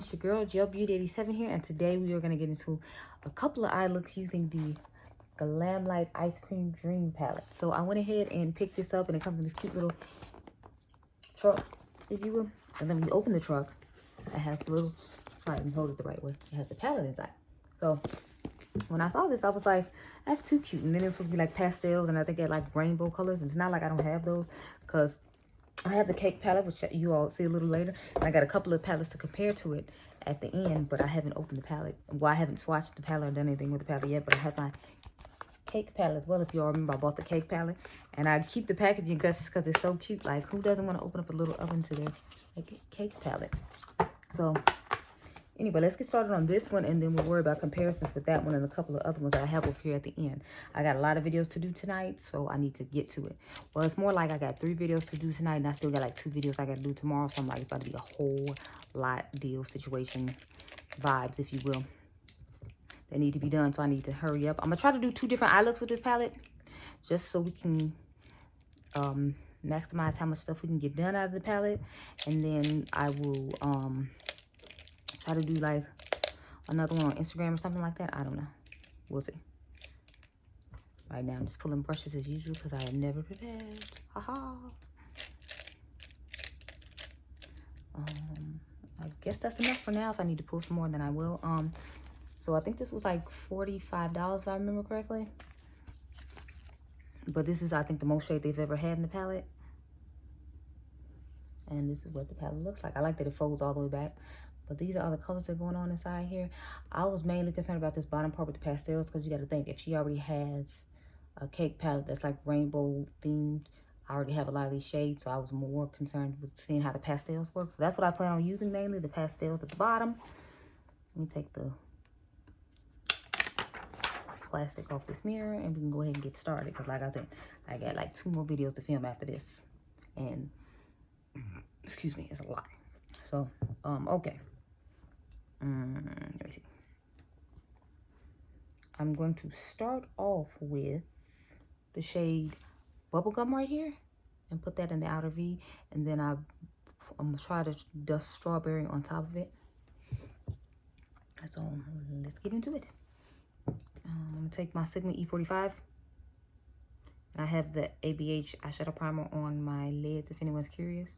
It's your girl, Gel Beauty 87 here, and today we are going to get into a couple of eye looks using the Glamlite Ice Cream Dream Palette. So I went ahead and picked this up, and it comes in this cute little truck, if you will. And then when you open the truck, it has the little, try and hold it the right way, it has the palette inside. So when I saw this, I was like, that's too cute. And then it's supposed to be like pastels, and I think it had like rainbow colors. And it's not like I don't have those, because I have the cake palette, which you all see a little later. And I got a couple of palettes to compare to it at the end, but I haven't opened the palette. Well, I haven't swatched the palette or done anything with the palette yet, but I have my cake palette as well. If you all remember, I bought the cake palette. And I keep the packaging because it's so cute. Like, who doesn't want to open up a little oven to their cake palette? So anyway, let's get started on this one, and then we'll worry about comparisons with that one and a couple of other ones that I have over here at the end. I got a lot of videos to do tonight, so I need to get to it. Well, it's more like I got 3 videos to do tonight, and I still got like 2 videos I got to do tomorrow. So I'm like, it's about to be a whole lot deal situation vibes, if you will, that need to be done. So I need to hurry up. I'm going to try to do 2 different eye looks with this palette, just so we can maximize how much stuff we can get done out of the palette. And then I will try to do like another one on Instagram or something like that. I don't know. We'll see. Right now, I'm just pulling brushes as usual because I am never prepared. Haha. I guess that's enough for now. If I need to pull some more, then I will. So I think this was like $45 if I remember correctly. But this is, I think, the most shade they've ever had in the palette. And this is what the palette looks like. I like that it folds all the way back. But these are all the colors that are going on inside here. I was mainly concerned about this bottom part with the pastels, because you got to think, if she already has a cake palette that's like rainbow themed, I already have a lot of these shades, so I was more concerned with seeing how the pastels work. So that's what I plan on using mainly, the pastels at the bottom. Let me take the plastic off this mirror, and we can go ahead and get started, because like I said, I got like 2 more videos to film after this. And, excuse me, it's a lot. So, okay. Let me see. I'm going to start off with the shade Bubblegum right here and put that in the outer V. And then I'm going to try to dust Strawberry on top of it. So let's get into it. I'm going to take my Sigma E45. And I have the ABH eyeshadow primer on my lids if anyone's curious.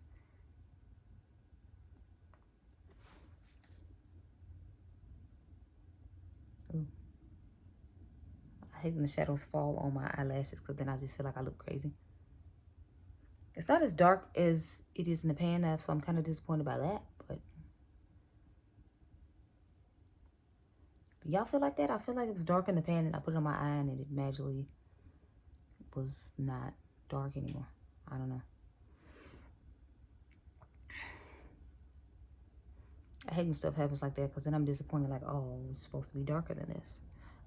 I hate when the shadows fall on my eyelashes, because then I just feel like I look crazy. It's not as dark as it is in the pan, so I'm kind of disappointed by that. But do y'all feel like that? I feel like it was dark in the pan, and I put it on my eye, and it magically was not dark anymore. I don't know. I hate when stuff happens like that, because then I'm disappointed, like, oh, it's supposed to be darker than this.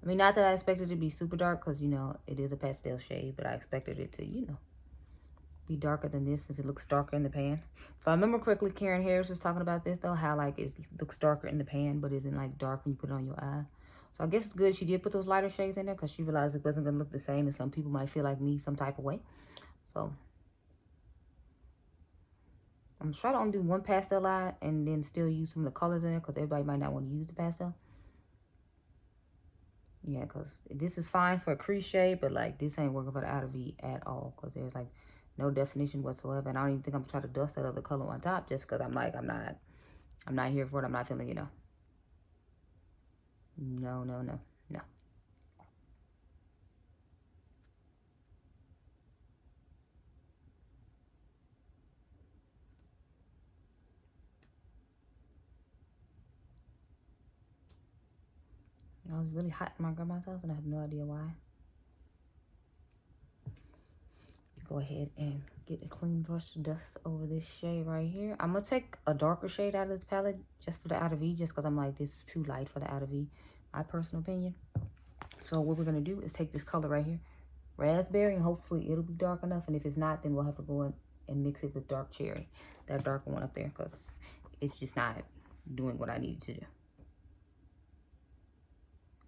I mean, not that I expected it to be super dark, because, you know, it is a pastel shade, but I expected it to, you know, be darker than this, since it looks darker in the pan. If I remember correctly, Karen Harris was talking about this, though, how, like, it looks darker in the pan, but isn't, like, dark when you put it on your eye. So I guess it's good she did put those lighter shades in there, because she realized it wasn't going to look the same, and some people might feel like me some type of way. So I'm going to try to only do 1 pastel eye, and then still use some of the colors in there, because everybody might not want to use the pastel. Yeah, because this is fine for a crease shade, but like this ain't working for the outer V at all, because there's like no definition whatsoever. And I don't even think I'm trying to dust that other color on top, just because I'm like, I'm not here for it. I'm not feeling, you know. No. I was really hot in my grandma's house, and I have no idea why. Go ahead and get a clean brush to dust over this shade right here. I'm going to take a darker shade out of this palette just for the outer V, just because I'm like, this is too light for the outer V, my personal opinion. So what we're going to do is take this color right here, Raspberry, and hopefully it'll be dark enough. And if it's not, then we'll have to go in and mix it with Dark Cherry, that darker one up there, because it's just not doing what I needed to do.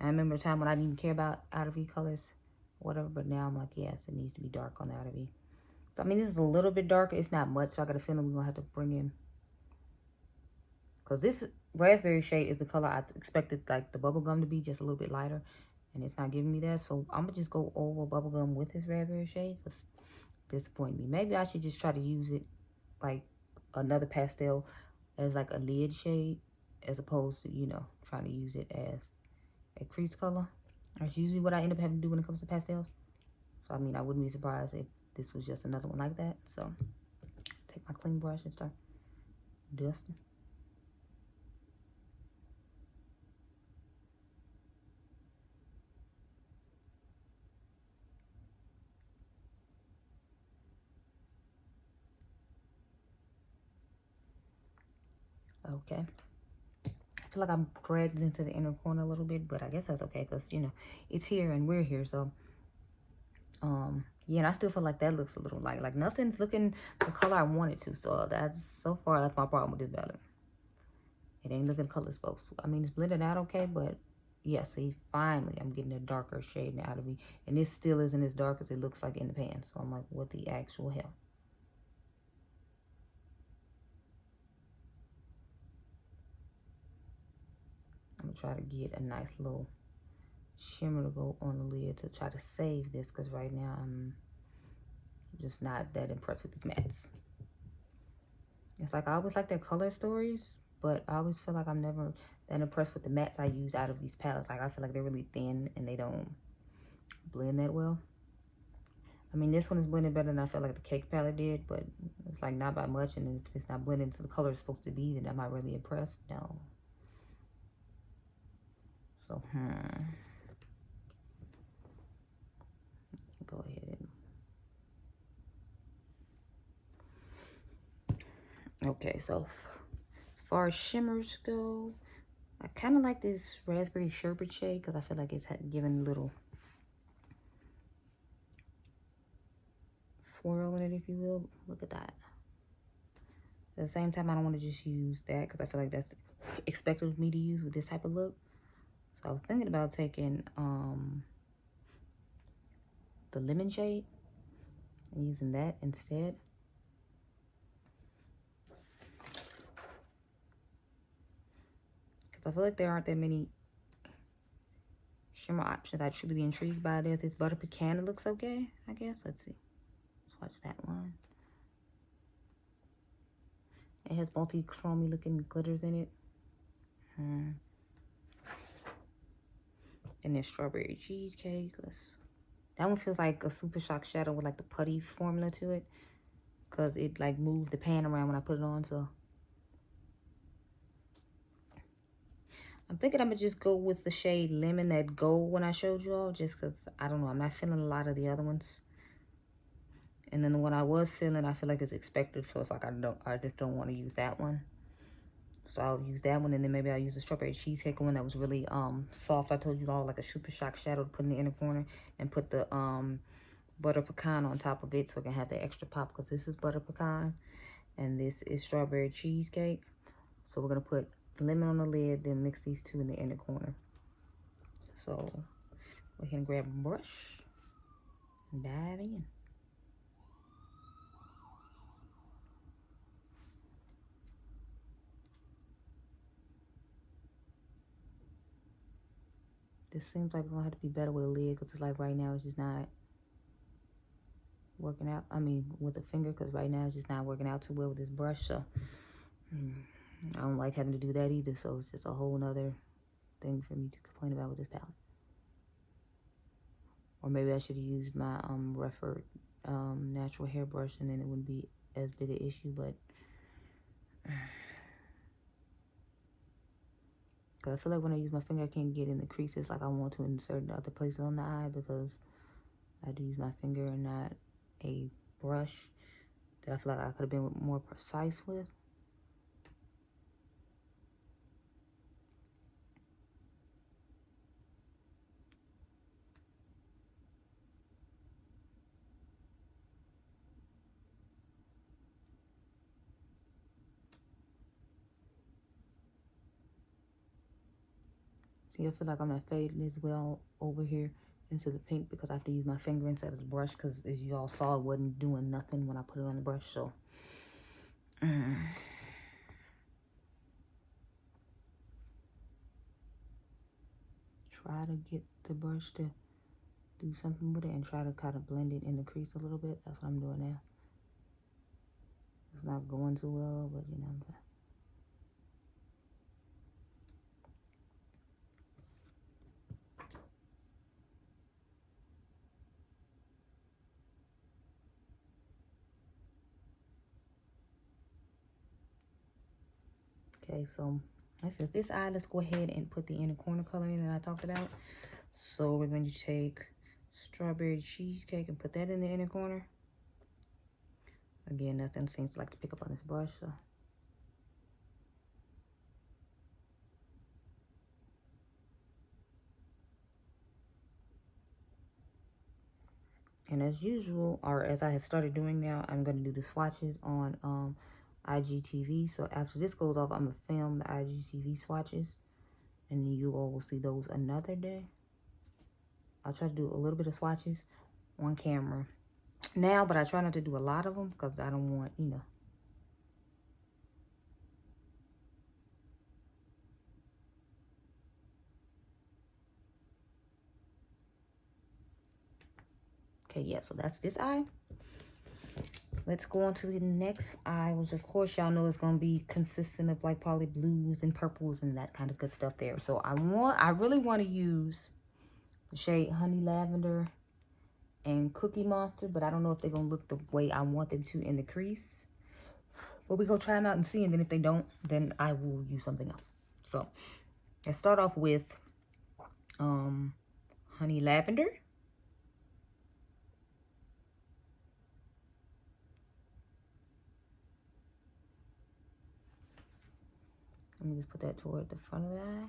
I remember a time when I didn't even care about outer V colors, whatever, but now I'm like, yes, it needs to be dark on the outer V. So I mean, this is a little bit darker. It's not much, so I got a feeling we're gonna have to bring in, because this raspberry shade is the color I expected like the bubblegum to be, just a little bit lighter. And it's not giving me that. So I'm going to just go over bubblegum with this raspberry shade. Because disappointed me. Maybe I should just try to use it like another pastel as like a lid shade. As opposed to, you know, trying to use it as a crease color. That's usually what I end up having to do when it comes to pastels. So, I mean, I wouldn't be surprised if this was just another one like that. So, take my clean brush and start dusting. Okay. I feel like I'm dragged into the inner corner a little bit, but I guess that's okay because, you know, it's here and we're here. So, yeah, and I still feel like that looks a little light. Like, nothing's looking the color I want it to. So, so far, that's my problem with this palette. It ain't looking color supposed to. I mean, it's blended out okay, but yeah, see, finally, I'm getting a darker shade out of me. And this still isn't as dark as it looks like in the pan. So, I'm like, what the actual hell? I'm going to try to get a nice little shimmer to go on the lid to try to save this. Because right now, I'm just not that impressed with these mattes. It's like I always like their color stories, but I always feel like I'm never that impressed with the mattes I use out of these palettes. Like I feel like they're really thin and they don't blend that well. I mean, this one is blended better than I felt like the Cake palette did, but it's like not by much. And if it's not blended to the color it's supposed to be, then am I really impressed? No. So, go ahead and... Okay, so as far as shimmers go, I kind of like this raspberry sherbet shade because I feel like it's giving a little swirl in it, if you will. Look at that. At the same time, I don't want to just use that because I feel like that's expected of me to use with this type of look. So I was thinking about taking the lemon shade and using that instead. Because I feel like there aren't that many shimmer options I'd truly be intrigued by. There's this butter pecan that looks okay, I guess. Let's see. Let's watch that one. It has multi-chromy looking glitters in it. And then strawberry cheesecake. That one feels like a super shock shadow with like the putty formula to it. Because it like moved the pan around when I put it on. So I'm thinking I'm going to just go with the shade Lemon, that gold one I showed you all. Just because, I don't know, I'm not feeling a lot of the other ones. And then the one I was feeling, I feel like it's expected. So it's like I just don't want to use that one. So I'll use that one, and then maybe I'll use the strawberry cheesecake one that was really soft. I told you all, like a super shock shadow to put in the inner corner, and put the butter pecan on top of it so I can have that extra pop, because this is butter pecan and this is strawberry cheesecake. So we're gonna put lemon on the lid, then mix these two in the inner corner. So go ahead and grab a brush and dive in. This seems like it's gonna have to be better with a lid, because it's like right now it's just not working out. I mean, with a finger, because right now it's just not working out too well with this brush. So I don't like having to do that either. So it's just a whole nother thing for me to complain about with this palette. Or maybe I should have used my Refer natural hairbrush, and then it wouldn't be as big an issue. But because I feel like when I use my finger, I can't get in the creases like I want to in certain other places on the eye, because I do use my finger and not a brush that I feel like I could have been more precise with. See, I feel like I'm not fading as well over here into the pink, because I have to use my finger instead of the brush, because as you all saw, it wasn't doing nothing when I put it on the brush. So try to get the brush to do something with it and try to kind of blend it in the crease a little bit. That's what I'm doing now. It's not going too well, but you know. Okay, so this is this eye. Let's go ahead and put the inner corner color in that I talked about. So we're going to take Strawberry Cheesecake and put that in the inner corner. Again, nothing seems to like to pick up on this brush, so. And as usual, or as I have started doing now, I'm going to do the swatches on IGTV. So after this goes off, I'm going to film the IGTV swatches. And you all will see those another day. I'll try to do a little bit of swatches on camera now, but I try not to do a lot of them because I don't want, you know. Okay, yeah, so that's this eye. Let's go on to the next eye, which of course y'all know is going to be consistent of like probably blues and purples and that kind of good stuff there. So I really want to use the shade Honey Lavender and Cookie Monster, but I don't know if they're going to look the way I want them to in the crease. But we go try them out and see, and then if they don't, then I will use something else. So let's start off with Honey Lavender. Let me just put that toward the front of the eye.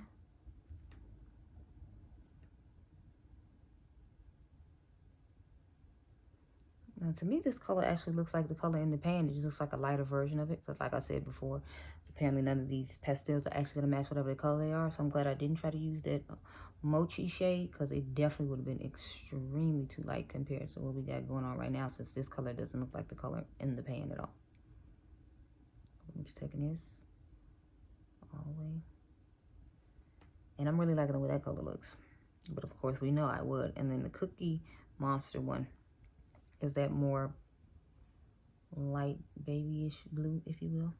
Now, to me, this color actually looks like the color in the pan. It just looks like a lighter version of it. Because like I said before, apparently none of these pastels are actually going to match whatever the color they are. So I'm glad I didn't try to use that mochi shade. Because it definitely would have been extremely too light compared to what we got going on right now. Since this color doesn't look like the color in the pan at all. I'm just taking this all the way. And I'm really liking the way that color looks. But of course we know I would. And then the Cookie Monster one is that more light babyish blue, if you will.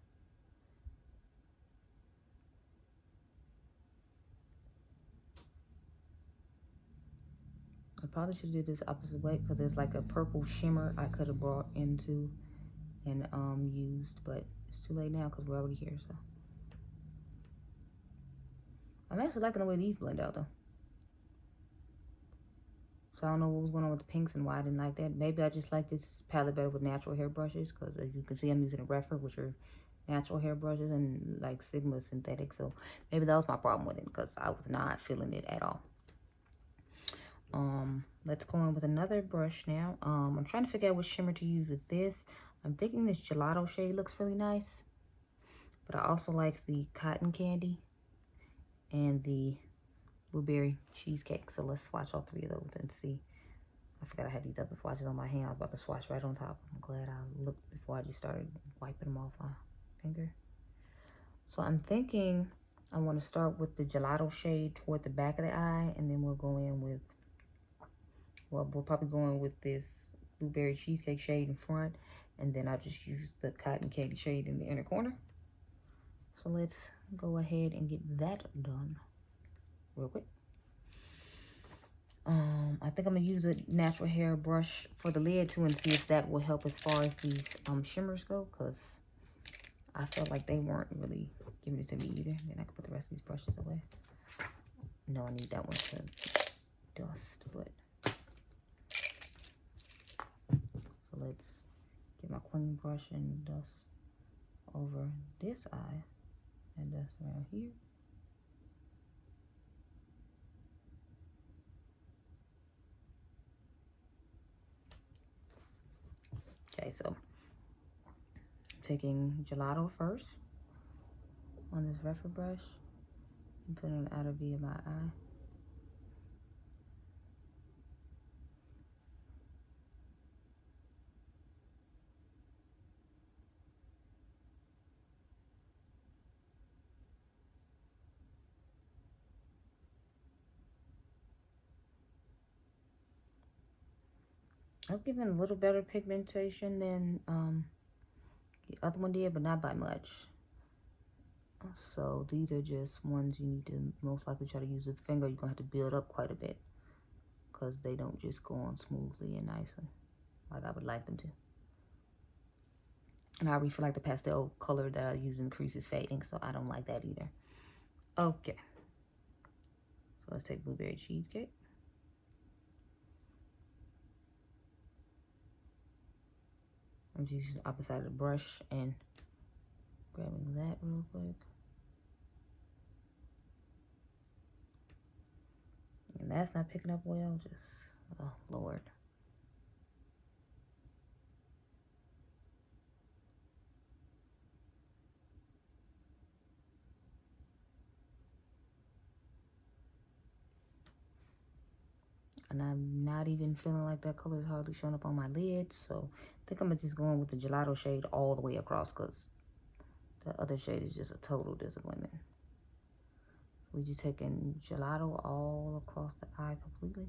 I probably should have did this opposite way because there's like a purple shimmer I could have brought into and used, but it's too late now because we're already here. So I'm actually liking the way these blend out though. So I don't know what was going on with the pinks and why I didn't like that. Maybe I just like this palette better with natural hair brushes because as you can see I'm using a Refer, which are natural hair brushes, and like Sigma synthetic. So maybe that was my problem with it because I was not feeling it at all. Let's go on with another brush now. I'm trying to figure out what shimmer to use with this. I'm thinking this gelato shade looks really nice, but I also like the cotton candy and the blueberry cheesecake. So let's swatch all three of those and see. I forgot I had these other swatches on my hand. I was about to swatch right on top. I'm glad I looked before I just started wiping them off my finger. So I'm thinking I want to start with the gelato shade toward the back of the eye, and then we'll go in with, well, we're probably going with this blueberry cheesecake shade in front, and then I'll just use the cotton candy shade in the inner corner. So let's go ahead and get that done real quick. I think I'm gonna use a natural hair brush for the lid too and see if that will help as far as these shimmers go, because I felt like they weren't really giving it to me either. Then I can put the rest of these brushes away. No, I need that one to dust, but so let's get my clean brush and dust over this eye and dust around here. Okay, so taking gelato first on this Refer brush and putting it on the outer V of my eye. I was given a little better pigmentation than the other one did, but not by much. So these are just ones you need to most likely try to use with finger. You're gonna have to build up quite a bit because they don't just go on smoothly and nicely like I would like them to. And I already feel like the pastel color that I use in the crease is fading, so I don't like that either. Okay, so let's take Blueberry Cheesecake. I'm just using the opposite side of the brush and grabbing that real quick. And that's not picking up well, just, oh Lord. And I'm not even feeling like that color is hardly showing up on my lids. So I think I'm just going with the gelato shade all the way across because the other shade is just a total disappointment. So we just taking gelato all across the eye completely.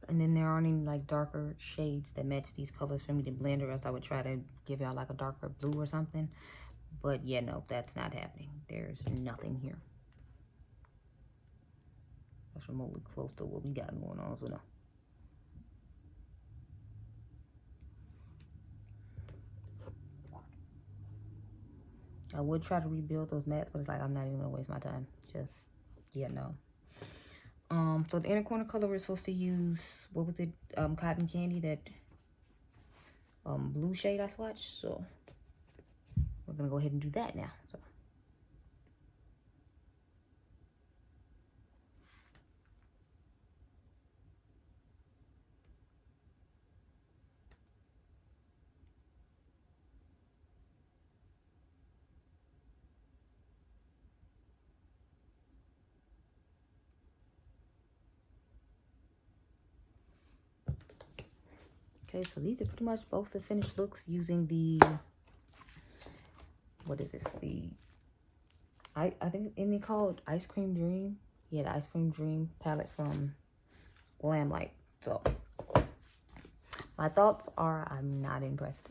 And then there aren't any like darker shades that match these colors for me to blend, or else I would try to give y'all like a darker blue or something. But yeah, no, that's not happening. There's nothing here. That's remotely close to what we got going on, so no. I would try to rebuild those mattes, but it's like I'm not even gonna waste my time. Just, yeah, no. So the inner corner color we're supposed to use, what was it? Cotton Candy, that blue shade I swatched. So we're gonna go ahead and do that now. So okay, so these are pretty much both the finished looks using the, what is this? I think isn't it called Ice Cream Dream? Yeah, the Ice Cream Dream palette from Glamlite. So my thoughts are I'm not impressed.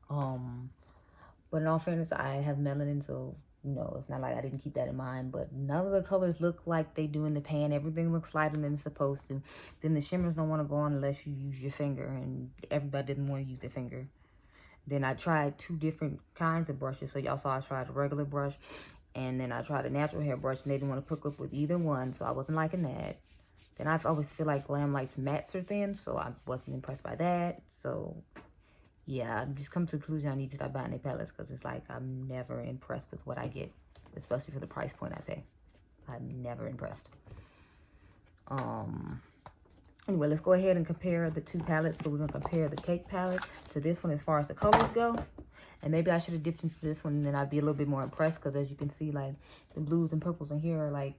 But in all fairness, I have melanin, so you know it's not like I didn't keep that in mind. But none of the colors look like they do in the pan. Everything looks lighter than it's supposed to. Then the shimmers don't want to go on unless you use your finger, and everybody didn't want to use their finger. Then I tried two different kinds of brushes. So y'all saw I tried a regular brush, and then I tried a natural hair brush, and they didn't want to hook up with either one, so I wasn't liking that. Then I always feel like Glamlite's mattes are thin, so I wasn't impressed by that. So yeah, I'm just come to the conclusion I need to stop buying their palettes because it's like I'm never impressed with what I get, especially for the price point I pay. I'm never impressed. Anyway, let's go ahead and compare the two palettes. So we're gonna compare the cake palette to this one as far as the colors go. And maybe I should have dipped into this one and then I'd be a little bit more impressed because as you can see, like the blues and purples in here are like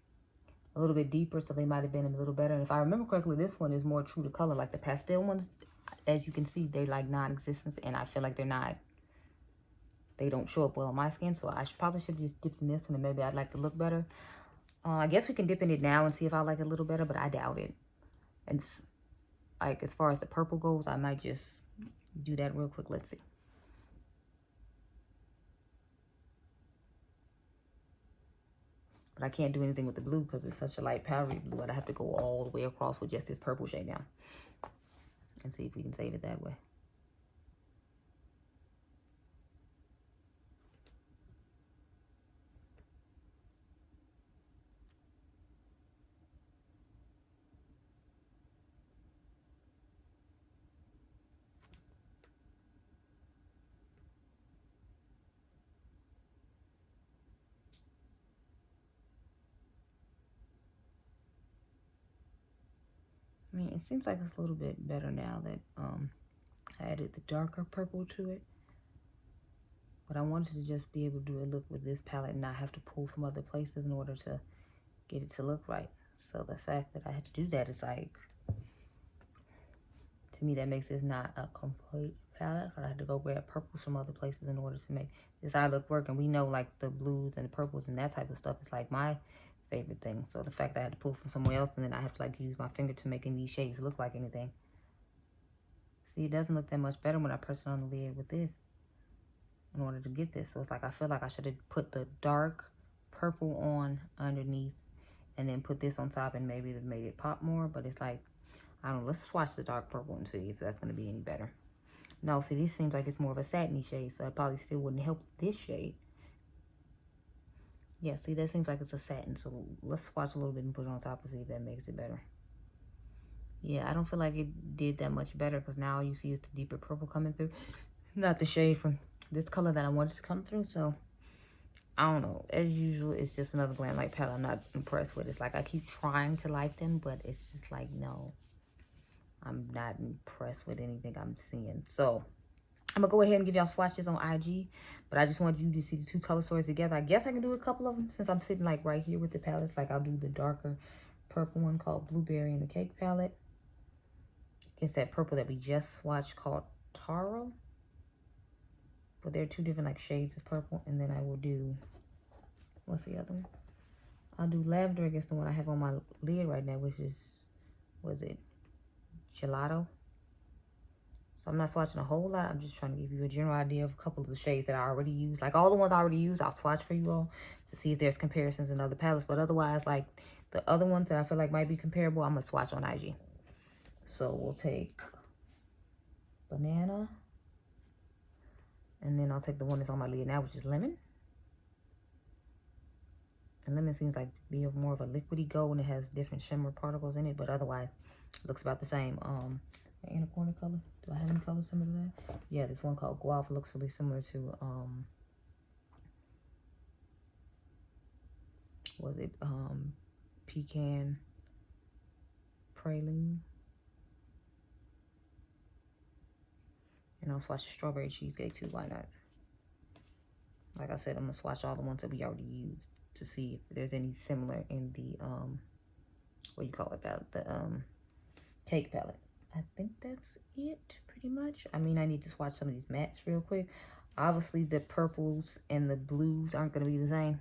a little bit deeper, so they might have been a little better. And if I remember correctly, this one is more true to color. Like the pastel ones, as you can see, they like non-existent, and I feel like they don't show up well on my skin. So I probably should just dip in this one, and maybe I'd like to look better. I guess we can dip in it now and see if I like it a little better, but I doubt it. And like as far as the purple goes, I might just do that real quick. Let's see. But I can't do anything with the blue because it's such a light powdery blue. I'd have to go all the way across with just this purple shade now. And see if we can save it that way. I mean, it seems like it's a little bit better now that I added the darker purple to it. But I wanted to just be able to do a look with this palette and not have to pull from other places in order to get it to look right. So the fact that I had to do that is like, to me, that makes this not a complete palette, but I had to go grab purples from other places in order to make this eye look work. And we know like the blues and the purples and that type of stuff is like my favorite thing. So the fact that I had to pull from somewhere else and then I have to like use my finger to make these shades look like anything. See, it doesn't look that much better when I press it on the lid with this in order to get this. So it's like I feel like I should have put the dark purple on underneath and then put this on top and maybe it would have made it pop more. But it's like, I don't know, let's swatch the dark purple and see if that's going to be any better. No, see, this seems like it's more of a satiny shade, so it probably still wouldn't help this shade. Yeah, see, that seems like it's a satin, so let's swatch a little bit and put it on top and see if that makes it better. Yeah, I don't feel like it did that much better because now all you see is the deeper purple coming through. Not the shade from this color that I wanted to come through, so I don't know. As usual, it's just another Glamlite palette I'm not impressed with. It's like I keep trying to like them, but it's just like, no. I'm not impressed with anything I'm seeing. So I'm gonna go ahead and give y'all swatches on IG, but I just wanted you to see the two color stories together. I guess I can do a couple of them since I'm sitting like right here with the palettes. Like I'll do the darker purple one called Blueberry in the Cake palette. It's that purple that we just swatched called Taro. But there are two different like shades of purple. And then I will do, what's the other one? I'll do Lavender against the one I have on my lid right now, which is, was it Gelato? So I'm not swatching a whole lot. I'm just trying to give you a general idea of a couple of the shades that I already use. Like all the ones I already used, I'll swatch for you all to see if there's comparisons in other palettes. But otherwise, like the other ones that I feel like might be comparable, I'm going to swatch on IG. So we'll take Banana. And then I'll take the one that's on my lid now, which is Lemon. And Lemon seems like be more of a liquidy gold and it has different shimmer particles in it. But otherwise, it looks about the same. Inner corner color. Do I have any colors similar to that? Yeah, this one called Guava looks really similar to was it Pecan Praline? And I'll swatch Strawberry Cheesecake too, why not? Like I said, I'm gonna swatch all the ones that we already used to see if there's any similar in the what do you call it, palette, the cake palette. I think that's it, pretty much. I mean, I need to swatch some of these mattes real quick. Obviously, the purples and the blues aren't going to be the same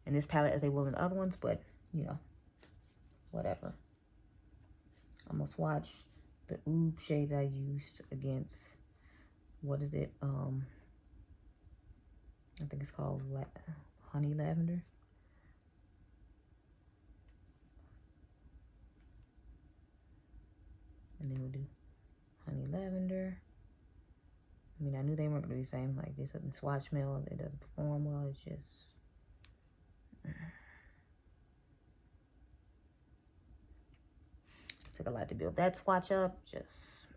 in this palette as they will in the other ones, but, you know, whatever. I'm going to swatch the Oob shade I used against, what is it? I think it's called Honey Lavender. And then we'll do Honey Lavender. I mean, I knew they weren't going to be the same. Like, this doesn't swatch well. It doesn't perform well. It's just... took a lot to build that swatch up. Just...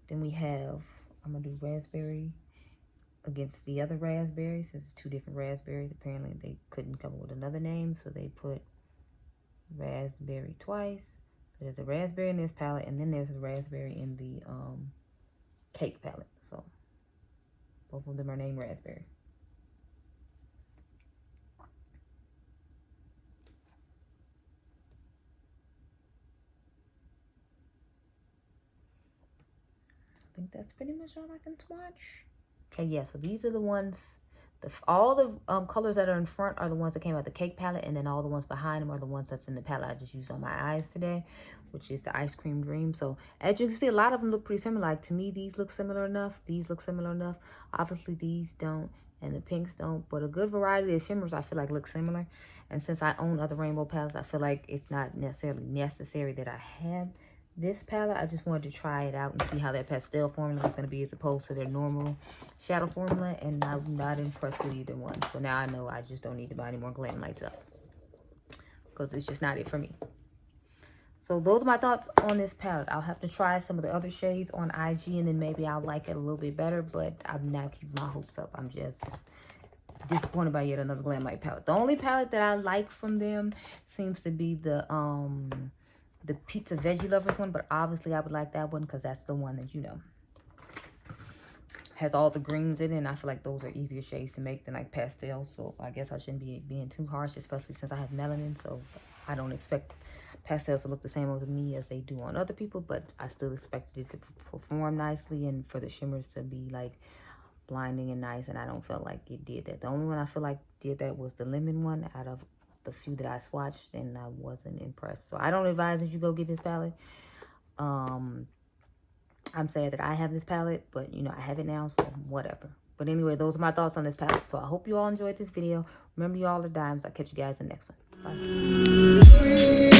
Then we have... I'm going to do Raspberry against the other raspberry, since it's two different raspberries. Apparently they couldn't come up with another name, so they put raspberry twice. So there's a raspberry in this palette, and then there's a raspberry in the cake palette. So both of them are named raspberry. I think that's pretty much all I can swatch. Okay, yeah, so these are the ones, all the colors that are in front are the ones that came out the cake palette, and then all the ones behind them are the ones that's in the palette I just used on my eyes today, which is the Ice Cream Dream. So as you can see, a lot of them look pretty similar. Like, to me, these look similar enough. These look similar enough. Obviously, these don't, and the pinks don't, but a good variety of shimmers I feel like look similar. And since I own other rainbow palettes, I feel like it's not necessarily necessary that I have this palette. I just wanted to try it out and see how that pastel formula is going to be as opposed to their normal shadow formula, and I'm not impressed with either one. So now I know I just don't need to buy any more Glamlites up because it's just not it for me. So those are my thoughts on this palette. I'll have to try some of the other shades on IG, and then maybe I'll like it a little bit better, but I'm not keeping my hopes up. I'm just disappointed by yet another Glamlite palette. The only palette that I like from them seems to be the Pizza Veggie Lovers one, but obviously I would like that one because that's the one that, you know, has all the greens in it, and I feel like those are easier shades to make than like pastels. So I guess I shouldn't be being too harsh, especially since I have melanin. So I don't expect pastels to look the same on me as they do on other people, but I still expected it to perform nicely and for the shimmers to be like blinding and nice, and I don't feel like it did that. The only one I feel like did that was the lemon one out of the few that I swatched, and I wasn't impressed. So I don't advise that you go get this palette. I'm sad that I have this palette, but you know, I have it now, so whatever. But anyway, those are my thoughts on this palette. So I hope you all enjoyed this video. Remember, you all are dimes. I'll catch you guys in the next one. Bye.